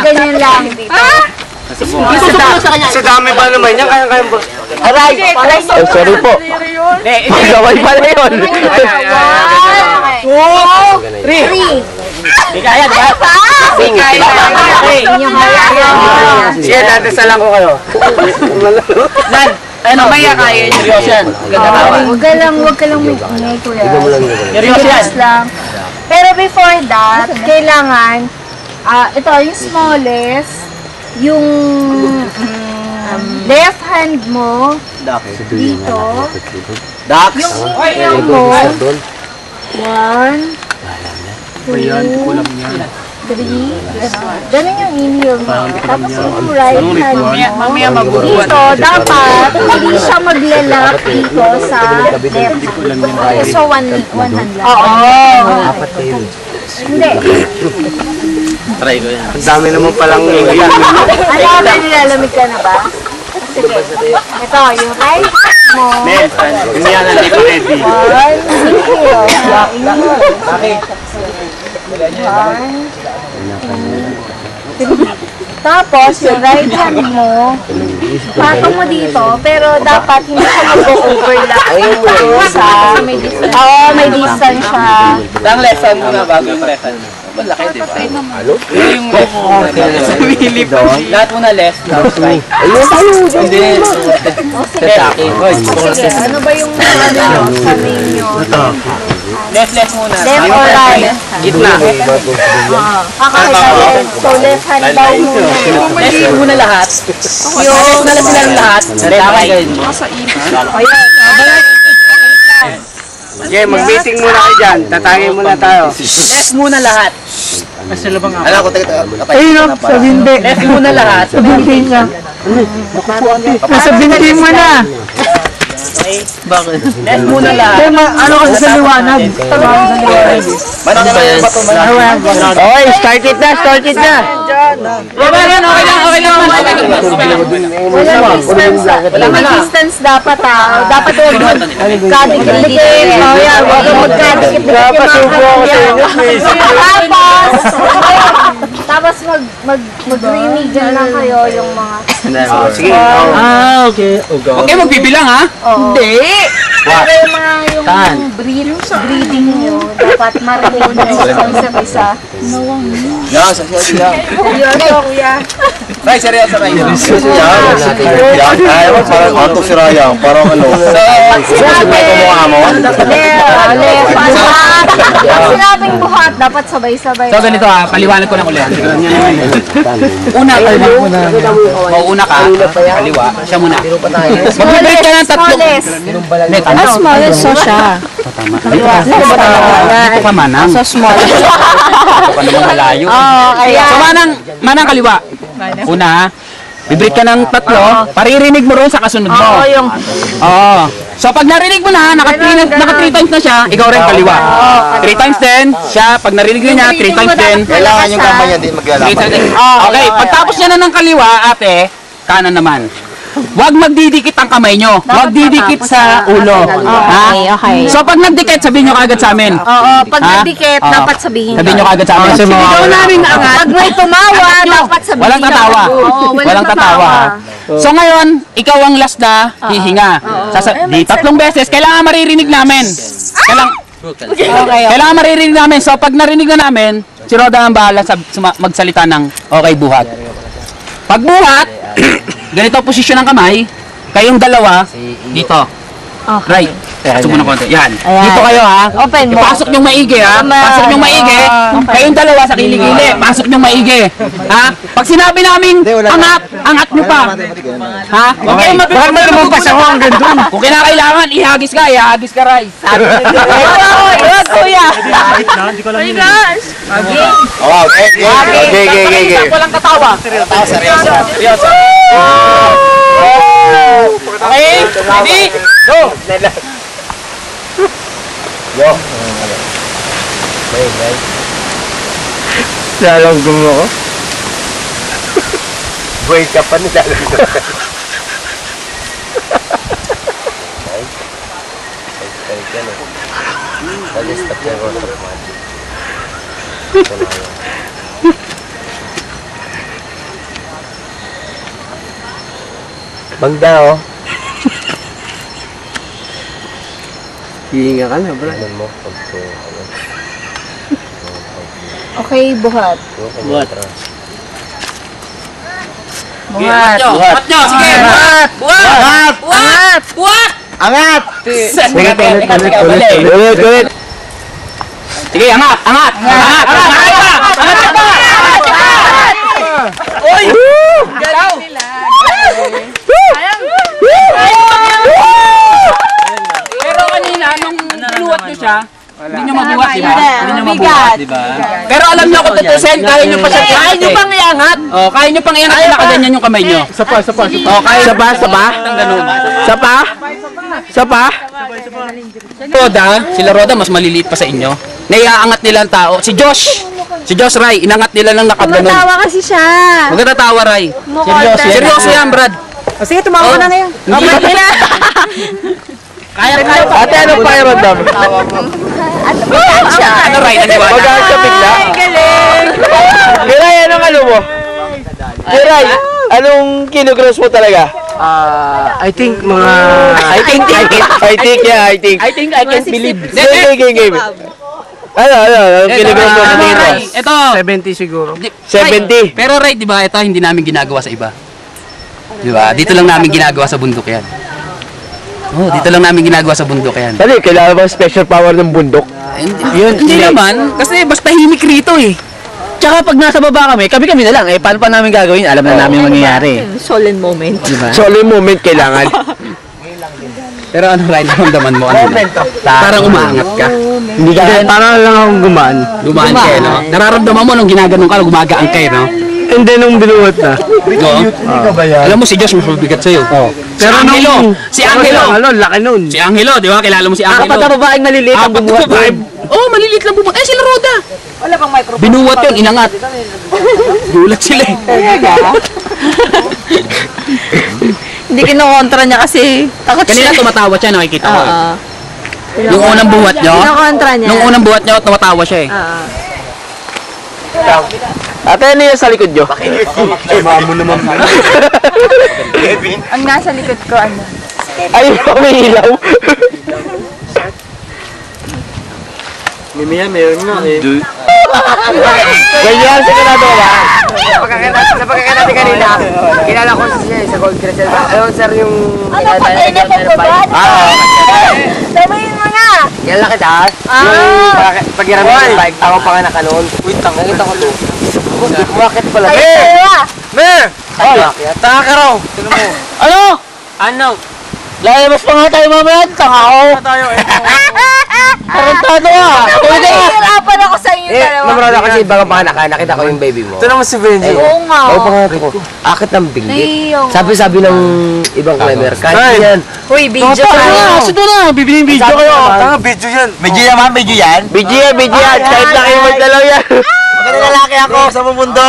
ganyan lang. Sa dami ba naman yan? Kaya ba? Aray! Sorry po. Gaway pala yun. 1, 2, 3. Di kaya, di kaya. Sige, dadasalan ko kayo. Lan, ano ba yan kaya nyo? Seryoso yan. Ganda tawa. Huwag ka lang may kuya. Seryoso yan. Lang. Pero before that, kailangan, ito yung smallest, yung left hand mo, dito, Dax. yung inhale mo, 1, 2, 3, ganun yung inhale mo. Tapos yung right hand mo, dito, dapat, hindi siya maglalak dito sa left. So, one hand lang. Oo. Hindi. Try ko yan. Ang dami naman palang yan. Ano ba, nilalamig ka na ba? Sige. Ito, yung right mo. Hindi yan, hindi ko ready. 1, 2, tapos, yung right hand mo, patong mo dito, pero dapat hindi siya mag-overlap sa may distance. Oo, may distance siya. Ang lesson muna bago yung lesson. Malaki, di ba? Yung sa Willy pa. Lahat muna less, tapos right. Hindi. Sige, ano ba yung sabihin nyo? Less muna. Left or right? Gitna. Kakakita. So, left hand daw muna. Less muna lahat. Less na lang silang lahat. Tama yun. Sige, mag-meeting muna kayo dyan. Tatangin muna tayo. Less muna lahat. Alam ko, Ayun, sa bindi. Less muna lahat. Sa bindi niya. Nasa bindi mo na. Bakit? Less muna lahat. Kaya ano kasi sa liwanag. Manang ba yan? Okay, start it na, start it na. Okay lang. May distance dapat dapat huwag magkadikit-dikit. O yan, huwag magkadikit-dikit yung mga kapatid. Tapos mag-remidian lang kayo yung mga... Sige. Okay. Okay, magbibilang ha? Hindi! Pero yung mga breathing nyo, dapat marinig nyo sa isa't isa. Yan, seryoso yan. Seryoso, kuya. Ray, seryoso Ray. Ayaw, parang auto si Raya. Parang ano. Sinabi, pag sinabing buhat, dapat sabay-sabay. So ganito ha, paliwanag ko lang ulit. Una, una ka, kaliwa, siya muna. Mag-break ka ng tatlo. Smallest, so siya. Kaliwa. Ito ka manang. So small. Ito ka naman malayo. So manang kaliwa. Una ha, bibreak ka ng tatlo, paririnig mo rin sa kasunod mo. Oo, yung... Oo. So pag narinig mo na, naka 3 times na siya, ikaw rin kaliwa. 3 times din, siya, pag narinig niya, 3 times din. Kailangan yung kamay niya din maglalaban. Okay, pagtapos niya na ng kaliwa, ate, kanan naman. Huwag magdidikit ang kamay nyo. Huwag didikit sa ulo. Okay. So pag nagdikit, sabihin nyo kagad sa amin. Oo, pag nagdikit, dapat sabihin. Sabihin nyo kagad sa amin. Sigaw namin agad. Pag may tumawa, dapat sabihin. Walang tatawa. Walang tatawa. So ngayon, ikaw ang last na hihinga. Di 3 beses, kailangan maririnig namin. Kailangan maririnig namin. So pag narinig na namin, si Roda ang bahala magsalita ng okay buhat. Pag buhat, ganito ang posisyon ng kamay, kayong dalawa, dito. Right. Pasok mo na konti. Yan. Dito kayo ha. Open mo. Pasok nyo maigi ha. Pasok nyo maigi. Kayong dalawa sa kilikili. Pasok nyo maigi. Ha? Pag sinabi namin, angat nyo pa. Ha? Okay. Bakit mo naman pasawa hanggang doon? Kung kinakailangan, ihagis ka, Ray. Iwag, kuya. My gosh. Okay. Walang tatawa. Seryoso. Okay? Ready? Go! Yo. Lalong gumo ko. Buhay ka pa nila. Banda, oh. Hihinga ka na, bro. Okay, buhat. Buhat. Buhat. Buhat nyo! Sige! Buhat! Buhat! Buhat! Buhat! Angat! Ulit! Sige, angat! Angat! Angat! Angat pa! Uy! Galaw! Pero kanina, nung binuhat nyo siya, hindi nyo mabuhat, di ba? Hindi nyo mabuhat, di ba? Pero alam nyo kung tutusin, kaya nyo pa siya. Kaya nyo pang iangat. Oh, kaya nyo pang iangat, nakaganyan yung kamay nyo. Sapa. Oh, kaya Sapa? Sapa? Sapa? Sila Roda, mas maliliit pa sa inyo. Naiaangat nila ang tao. Si Josh Ray, inangat nila ng nakaganon. Tumatawa kasi siya. Huwag ka tatawa, Ray. Seryoso yan, Brad. Sige, tumawa na ngayon. Hindi na. Kaya rin tayo. Ate, anong pakiramdam? Ano, Ray? Naniwala? Mag-aas ka bigla? Galing! Kiray, anong ano mo? Kiray, anong kilograms mo talaga? I think mga... I think I can't believe. Game. Ano, kilograms mo kanina? Ray, ito. 70 siguro. 70. Pero Ray, di ba, ito hindi namin ginagawa sa iba. Di ba? Dito lang namin ginagawa sa bundok yan. Oh, dito lang namin ginagawa sa bundok yan. Dali, kailangan ba special power ng bundok? Hindi naman, kasi basta himik rito eh. Tsaka pag nasa baba kami na lang. Eh, paano pa namin gagawin? Alam na namin mangyayari. Solemn moment. Diba? Solo moment kailangan. Pero ano, Ray, naramdaman mo? Ano? Parang umaangat ka. Hindi ka, parang lang akong gumaan. Gumaan ka, no? Nararamdaman mo nung ginaganon ka, gumagaan ka, no? And then, nung binuhat na. No? Alam mo, si Josh mas mabigat sa'yo. Pero si Angelo, laki nun. Si Angelo, di ba? Kilala mo si Angelo. Apat na babaeng maliliit ang Apat na bumuhat. babae. Oo, maliliit lang bumuhat. Eh, sila Roda. Wala bang microphone? Binuhat yun, inangat. Gulat sila eh. Hindi kinokontra niya kasi takot Kanina siya. tumatawa siya, nakikita ko. Yung unang buhat nyo, Kinokontra niya. nung unang buhat nyo, tumatawa siya eh. Ate, ano yung sa likod nyo? Ang nasa likod ko, ano? Ay, may ilaw. Meron nga eh. Ganyan, sigurado ka ba? Sa pagkakita natin kanina, kilala ko siya sa Gold Crest. Ano sir yung... Ano pa kayo na pagbabad? Sabihin mo nga! Yan lang kita. Yung pag-iramit ng bike, ako panganak ka noon. Wait, nakita ko to. Umakit pala. Mer! Tanga ka raw. Ano? Ano? Lalabas pa nga tayo mamaya. Tanga ako. Tarantado ah. Nahihirapan ako sa inyo dalawa. Namrala kasi ibang panganak ka, nakita ko yung baby mo. Ito naman si Benji. Oo nga. Oo, panganak ko. Akit ng binggit. Nahihiyong. Sabi ng ibang clever, kahit yan. Uy, video Tara tayo. na. Kasi doon na. Bibiling video kayo. Tanga, video yan. Video yan? BG yan. Kahit na kayo magdalaw yan. Maganda lalaki ako. Sa mundo.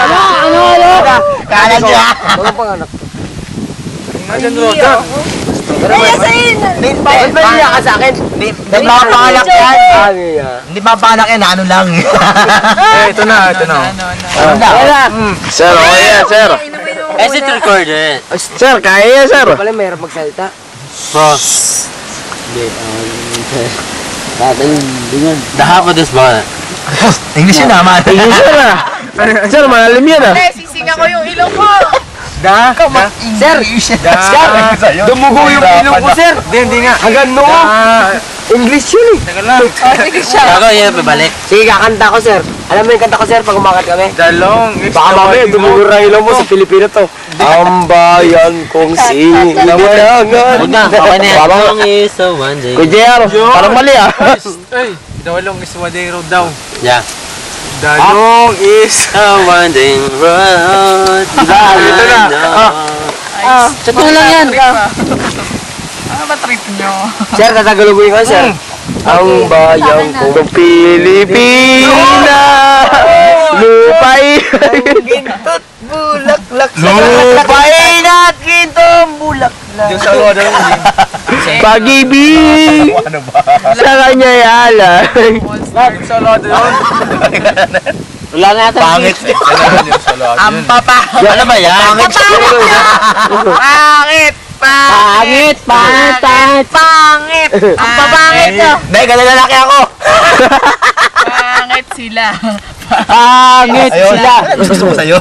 Ano? Kala nyo ah. Mga panganak. Kaya sa'yo. Ba't ba niya ka sa akin? Hindi mapanganak yan. Niya. Hindi mapanganak yan. Ano lang. Ito na. Wala. Sir, okay yan, sir. Is it recorded? Sir, kaya yan, sir. Pala mahirap magsalita. The half of this ball. English yun naman. Tingin, sir, ah. Sir, malalim yan, ah. Sisinga ko yung ilong ko. Sir! Dumugo yung ilong ko, sir. Hindi nga. Hanggang noo. English yun, eh. Sige siya. Ako yun, pabalik. Sige, kakanta ko, sir. Alam mo yung kanta ko, sir, pag umakat kami? Dalong. Baka mamaya, dumugo na ilong mo sa Pilipino to. Ang bayan kong sinamanangan. Huwag na, okay na yan. Long is a one day. Kuya, parang mali, ah. Dalong is one day road daw. Yeah. Dalong is... A one day road. Ito na. Ito lang yan. Sir, tatagaluguin ko, sir. Ang bayan kong Pilipina. Lupay. Lupay natin itong bulaklak. Pag-ibig sa kanya yalan. Wala na yata. Pangit. Ang papa. Ano ba yan? Pangit. Pangit! Pangit, pangit, pangit. Pangit! Ang babangit to! Dahil ganda lalaki ako. Pangit sila. Pangit sila. Gusto mo sa'yo?